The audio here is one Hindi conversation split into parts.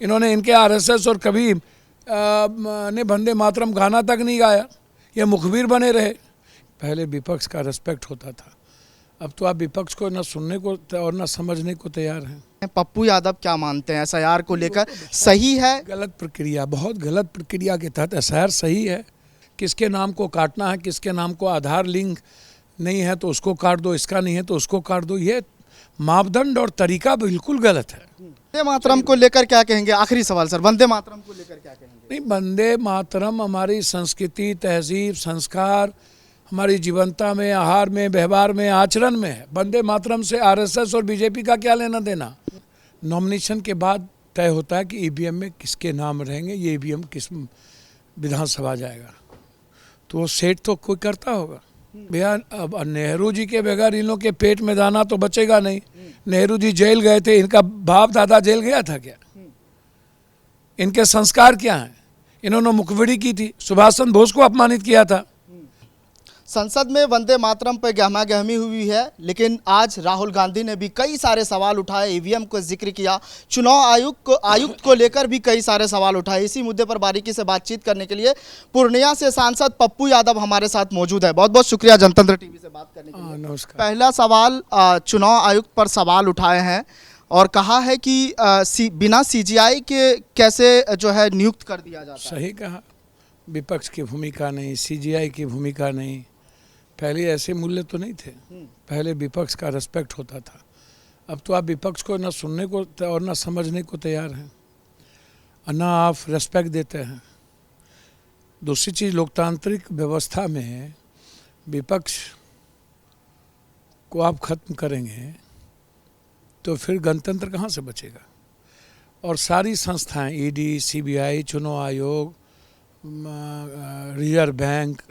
इन्होंने इनके आरएसएस और कबीर ने वंदे मातरम गाना तक नहीं गाया, ये मुखबिर बने रहे। पहले विपक्ष का रिस्पेक्ट होता था, अब तो आप विपक्ष को न सुनने को और न समझने को तैयार हैं। पप्पू यादव क्या मानते हैं एसआईआर को लेकर, सही है? गलत प्रक्रिया, बहुत गलत प्रक्रिया के तहत एसआईआर सही है। किसके नाम को काटना है, किसके नाम को आधार लिंक नहीं है तो उसको काट दो, इसका नहीं है तो उसको काट दो, ये मापदंड और तरीका बिल्कुल गलत है। वंदे मातरम को लेकर क्या कहेंगे? आखिरी सवाल सर, वंदे मातरम को लेकर क्या कहेंगे? नहीं, वंदे मातरम हमारी संस्कृति, तहजीब, संस्कार, हमारी जीवनता में, आहार में, व्यवहार में, आचरण में है। वंदे मातरम से आरएसएस और बीजेपी का क्या लेना देना? नॉमिनेशन के बाद तय होता है कि ईवीएम में किसके नाम रहेंगे, ये ईवीएम किस विधानसभा जाएगा, तो वो सेट तो कोई करता होगा भैया। अब नेहरू जी के बगैर इन लोग के पेट में दाना तो बचेगा नहीं। नेहरू जी जेल गए थे, इनका बाप दादा जेल गया था क्या? इनके संस्कार क्या हैं? इन्होंने मुखबिरी की थी, सुभाष चंद्र बोस को अपमानित किया था। संसद में वंदे मातरम पर गहमा गहमी हुई है, लेकिन आज राहुल गांधी ने भी कई सारे सवाल उठाए, ईवीएम को जिक्र किया, चुनाव आयुक्त को लेकर भी कई सारे सवाल उठाए। इसी मुद्दे पर बारीकी से बातचीत करने के लिए पूर्णिया से सांसद पप्पू यादव हमारे साथ मौजूद है। बहुत बहुत शुक्रिया जनतंत्र टीवी से बात करने के लिए। नमस्कार। पहला सवाल, चुनाव आयुक्त पर सवाल उठाए हैं और कहा है कि बिना सीजीआई के कैसे जो है नियुक्त कर दिया जाता है। सही कहा, विपक्ष की भूमिका नहीं, सीजीआई की भूमिका नहीं। पहले ऐसे मूल्य तो नहीं थे, पहले विपक्ष का रिस्पेक्ट होता था, अब तो आप विपक्ष को न सुनने को और न समझने को तैयार हैं, न आप रिस्पेक्ट देते हैं। दूसरी चीज़, लोकतांत्रिक व्यवस्था में विपक्ष को आप खत्म करेंगे तो फिर गणतंत्र कहाँ से बचेगा? और सारी संस्थाएं, ईडी, सीबीआई, चुनाव आयोग, रिजर्व बैंक,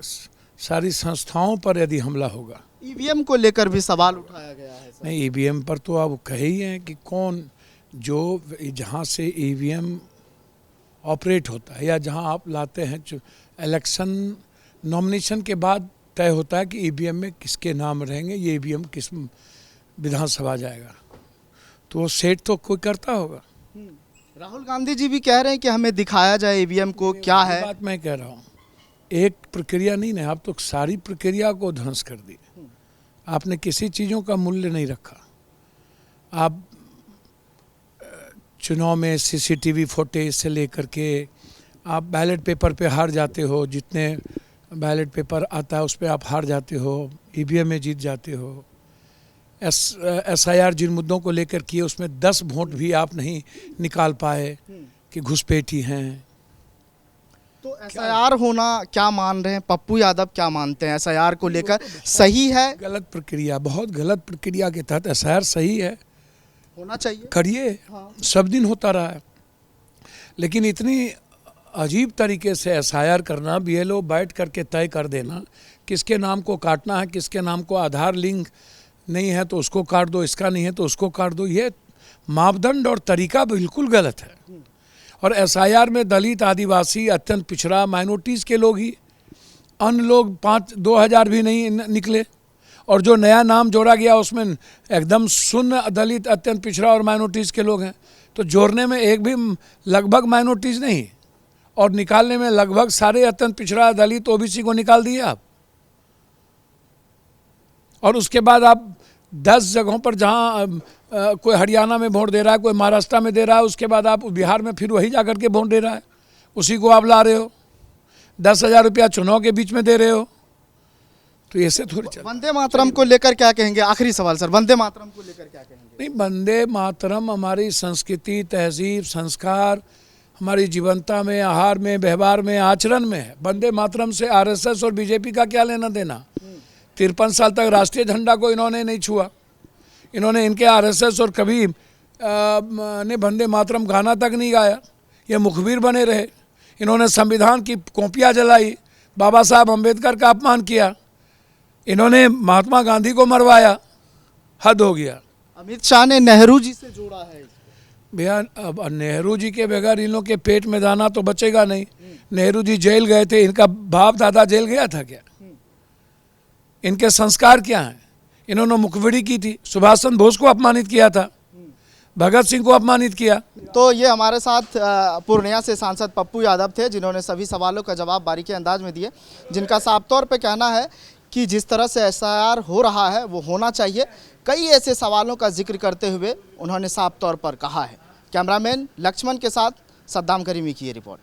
सारी संस्थाओं पर यदि हमला होगा। ईवीएम को लेकर भी सवाल उठाया गया है सर। नहीं, ईवीएम पर तो आप कहे ही हैं कि कौन, जो जहाँ से ईवीएम ऑपरेट होता है या जहाँ आप लाते हैं, इलेक्शन नॉमिनेशन के बाद तय होता है कि ईवीएम में किसके नाम रहेंगे, ये ईवीएम किस विधानसभा जाएगा, तो वो सेट तो कोई करता होगा। राहुल गांधी जी भी कह रहे हैं कि हमें दिखाया जाए ईवीएम को, क्या है बात मैं कह रहा हूँ, एक प्रक्रिया नहीं ना, आप तो सारी प्रक्रिया को ध्वंस कर दी। आपने किसी चीज़ों का मूल्य नहीं रखा। आप चुनाव में सीसीटीवी फुटेज से लेकर के आप बैलेट पेपर पे हार जाते हो, जितने बैलेट पेपर आता है उस पर आप हार जाते हो, ईवीएम में जीत जाते हो। एसआईआर जिन मुद्दों को लेकर किए उसमें 10 वोट भी आप नहीं निकाल पाए कि घुसपैठी हैं। तो एसआईआर होना क्या मान रहे हैं? पप्पू यादव क्या मानते हैं एसआईआर को लेकर, सही है? गलत प्रक्रिया, बहुत गलत प्रक्रिया के तहत एसआईआर सही है, होना चाहिए, करिए। सब दिन होता रहा है, लेकिन इतनी अजीब तरीके से एसआईआर करना, बीएलओ बैठ करके तय कर देना किसके नाम को काटना है, किसके नाम को आधार लिंक नहीं है तो उसको काट दो, इसका नहीं है तो उसको काट दो, ये मापदंड और तरीका बिल्कुल गलत है। और एसआईआर में दलित, आदिवासी, अत्यंत पिछड़ा, माइनॉरिटीज़ के लोग ही, अन्य लोग 2,000 भी नहीं निकले। और जो नया नाम जोड़ा गया उसमें एकदम शून्य दलित, अत्यंत पिछड़ा और माइनॉरिटीज़ के लोग हैं, तो जोड़ने में एक भी लगभग माइनॉरिटीज़ नहीं और निकालने में लगभग सारे अत्यंत पिछड़ा, दलित, ओबीसी को निकाल दिए आप। और उसके बाद आप 10 जगहों पर जहाँ कोई हरियाणा में वोट दे रहा है, कोई महाराष्ट्र में दे रहा है, उसके बाद आप बिहार में फिर वही जाकर के वोट दे रहा है, उसी को आप ला रहे हो, 10,000 रुपया चुनाव के बीच में दे रहे हो, तो ऐसे थोड़ी चल। वंदे मातरम को लेकर क्या कहेंगे? आखिरी सवाल सर, वंदे मातरम को लेकर क्या कहेंगे? नहीं, वंदे मातरम हमारी संस्कृति, तहजीब, संस्कार, हमारी जीवनता में, आहार में, व्यवहार में, आचरण में है। वंदे मातरम से आरएसएस और बीजेपी का क्या लेना देना? 53 साल तक राष्ट्रीय झंडा को इन्होंने नहीं छुआ। इन्होंने इनके आरएसएस और कबीर ने वंदे मातरम गाना तक नहीं गाया, ये मुखबिर बने रहे। इन्होंने संविधान की कॉपियाँ जलाई, बाबा साहब अम्बेडकर का अपमान किया, इन्होंने महात्मा गांधी को मरवाया, हद हो गया। अमित शाह ने नेहरू जी से जोड़ा है भैया। अब नेहरू जी के बगैर इन लोग के पेट में दाना तो बचेगा नहीं। नेहरू जी जेल गए थे, इनका बाप दादा जेल गया था क्या? इनके संस्कार क्या हैं? इन्होंने मुखबिरी की थी, सुभाष चंद्र बोस को अपमानित किया था। भगत सिंह को अपमानित किया। तो ये हमारे साथ पूर्णिया से सांसद पप्पू यादव थे, जिन्होंने सभी सवालों का जवाब बारीकी अंदाज में दिए, जिनका साफ तौर पे कहना है कि जिस तरह से एसआईआर हो रहा है वो होना चाहिए। कई ऐसे सवालों का जिक्र करते हुए उन्होंने साफ तौर पर कहा है। कैमरामैन लक्ष्मण के साथ सद्दाम करीमी की ये रिपोर्ट।